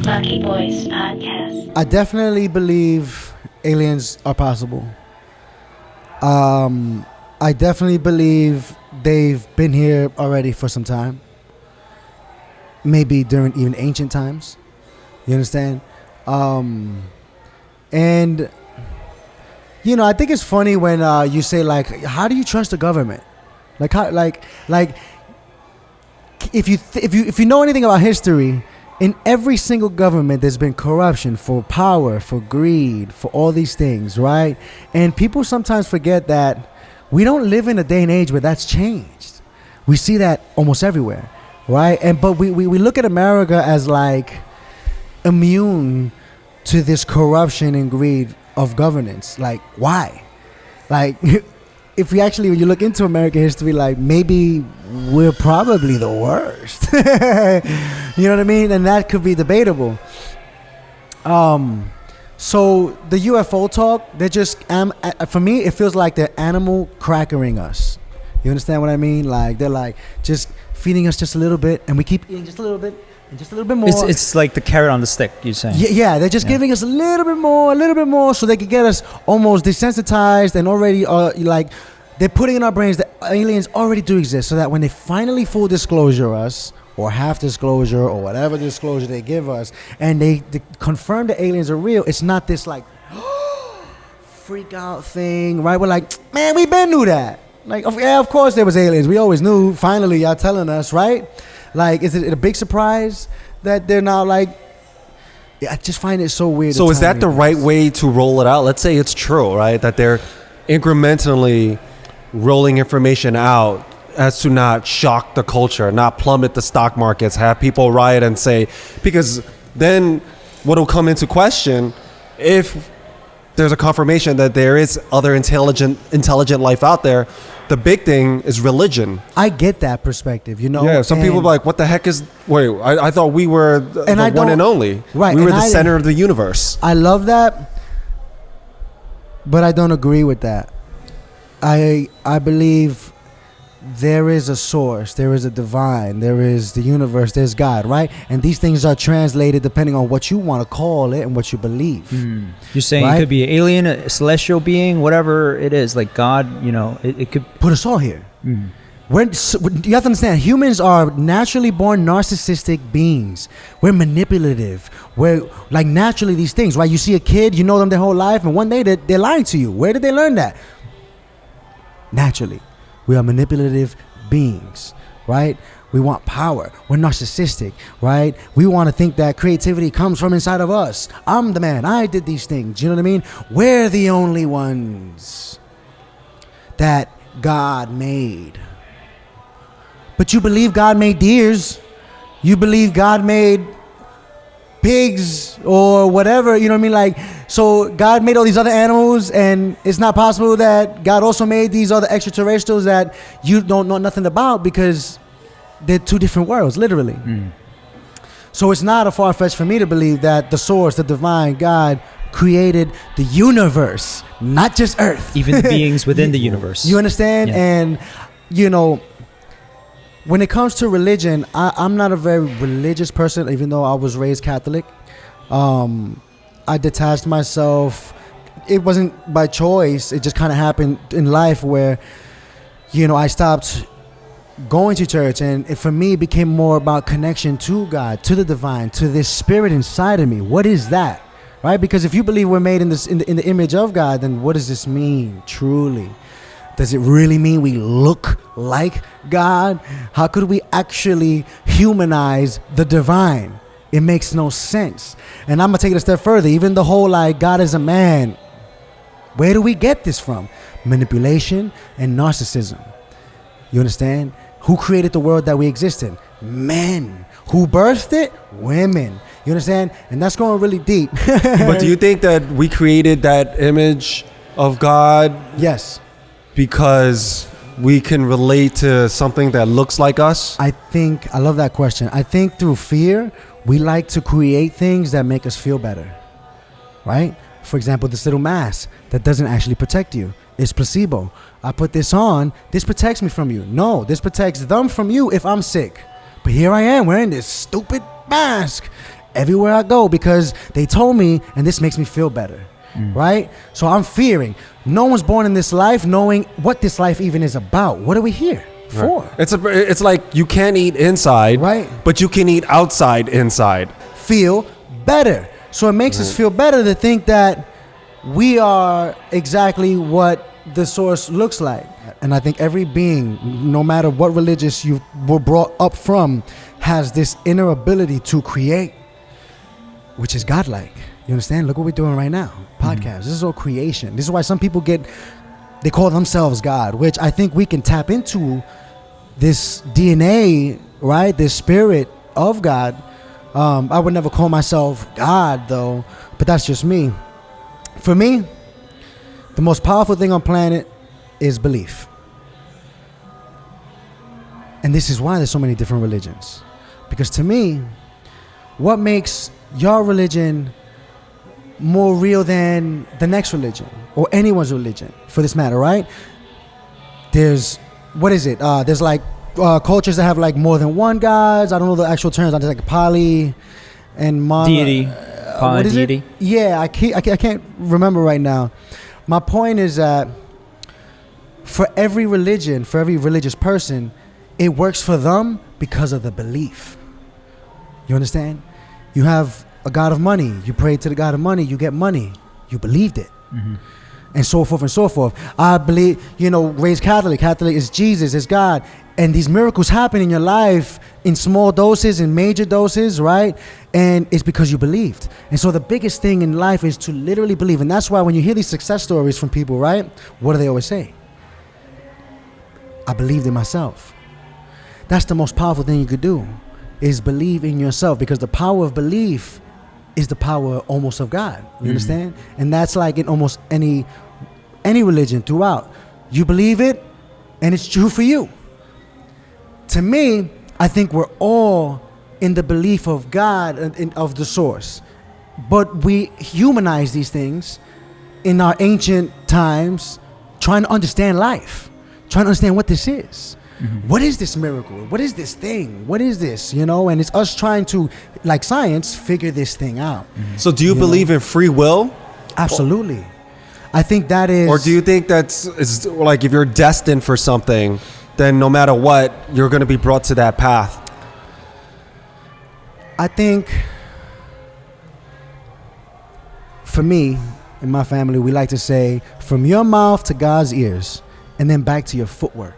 Lucky Boys Podcast. I definitely believe aliens are possible. I definitely believe they've been here already for some time. Maybe during even ancient times. You understand? And you know, I think it's funny when you say like, how do you trust the government? Like how, like if you know anything about history, in every single government there's been corruption for power, for greed, for all these things, right? And people sometimes forget that we don't live in a day and age where that's changed. We see that almost everywhere, right? And but we look at America as like immune to this corruption and greed of governance. Like, why? Like, if we actually, when you look into American history, like maybe we're probably the worst. You know what I mean? And that could be debatable. So the UFO talk, they're just, for me, it feels like they're animal crackering us. You understand what I mean? Like, they're like just feeding us just a little bit, and we keep eating just a little bit, and just a little bit more. It's like the carrot on the stick, you're saying. Yeah, they're just giving us a little bit more, so they can get us almost desensitized and already, like, they're putting in our brains that aliens already do exist, so that when they finally full disclosure us, or half disclosure, or whatever disclosure they give us, and they confirm the aliens are real, it's not this like freak out thing, right? We're like, man, we been knew that. Like, yeah, of course there was aliens. We always knew. Finally, y'all telling us, right? Like, is it a big surprise that they're now like? I just find it so weird. So is that the right way to roll it out? Let's say it's true, right? That they're incrementally rolling information out as to not shock the culture, not plummet the stock markets, have people riot and say, because then what will come into question if there's a confirmation that there is other intelligent life out there. The big thing is religion. I get that perspective, you know. Yeah, some people are like, what the heck is... Wait, I thought we were the one and only. Right. We were the center of the universe. I love that, but I don't agree with that. I believe there is a source, there is a divine, there is the universe, there's God, right? And these things are translated depending on what you want to call it and what you believe. You're saying right? It could be an alien, a celestial being, whatever it is, like God, you know, it could put us all here. You have to understand, humans are naturally born narcissistic beings. We're manipulative. We're like naturally these things, right? You see a kid, you know them their whole life, and one day they're lying to you. Where did they learn that? Naturally. We are manipulative beings, right? We want power. We're narcissistic, right? We want to think that creativity comes from inside of us. I'm the man. I did these things. You know what I mean? We're the only ones that God made. But you believe God made deers. You believe God made pigs or whatever, you know what I mean? Like, so God made all these other animals, and it's not possible that God also made these other extraterrestrials that you don't know nothing about, because they're two different worlds, literally. So it's not a far-fetched for me to believe that the source, the divine God, created the universe, not just Earth. Even the beings within the universe. You understand? Yeah. And, you know, when it comes to religion, I'm not a very religious person, even though I was raised Catholic. I detached myself. It wasn't by choice. It just kind of happened in life where, you know, I stopped going to church, and it, for me, became more about connection to God, to the divine, to this spirit inside of me. What is that, right? Because if you believe we're made in the image of God, then what does this mean truly? Does it really mean we look like God? How could we actually humanize the divine? It makes no sense. And I'm going to take it a step further. Even the whole, like, God is a man. Where do we get this from? Manipulation and narcissism. You understand? Who created the world that we exist in? Men. Who birthed it? Women. You understand? And that's going really deep. But do you think that we created that image of God? Yes. Because we can relate to something that looks like us? I love that question. I think through fear, we like to create things that make us feel better, right? For example, this little mask that doesn't actually protect you. It's placebo. I put this on. This protects me from you. No, this protects them from you if I'm sick. But here I am wearing this stupid mask. everywhere I go because they told me, and this makes me feel better, right? So I'm fearing. No one's born in this life knowing what this life even is about. What are we here for? It's like you can't eat inside, Right. but you can eat outside inside. Feel better. So it makes us feel better to think that we are exactly what the source looks like. And I think every being, no matter what religious you were brought up from, has this inner ability to create, which is godlike. You understand? Look what we're doing right now. Podcast. This is all creation. This is why some people they call themselves God, which I think we can tap into this DNA, right? This spirit of God. I would never call myself God, though, but that's just me. For me, the most powerful thing on planet is belief. And this is why there's so many different religions. Because to me, what makes your religion more real than the next religion or anyone's religion, for this matter, right? There's, what is it? There's like cultures that have like more than one gods. I don't know the actual terms. There's like poly and Deity. what is Polydeity. it? Yeah, I can't remember right now. My point is that for every religion, for every religious person, it works for them because of the belief. You understand? You have a god of money. You pray to the god of money. You get money. You believed it. And so forth and so forth. I believe, raised Catholic. Catholic is Jesus, is God. And these miracles happen in your life in small doses, in major doses, right? And it's because you believed. And so the biggest thing in life is to literally believe. And that's why when you hear these success stories from people, right? What do they always say? I believed in myself. That's the most powerful thing you could do, is believe in yourself, because the power of belief is the power almost of God. You understand? And that's like in almost any religion throughout. You believe it, and it's true for you. To me, I think we're all in the belief of God and of the source. But we humanize these things in our ancient times, trying to understand life, trying to understand what this is. What is this miracle? What is this thing? What is this? And it's us trying to, like science, figure this thing out. So do you believe in free will? Absolutely. I think that is... Or do you think is like if you're destined for something, then no matter what, you're going to be brought to that path? I think, for me, in my family, we like to say, from your mouth to God's ears, and then back to your footwork.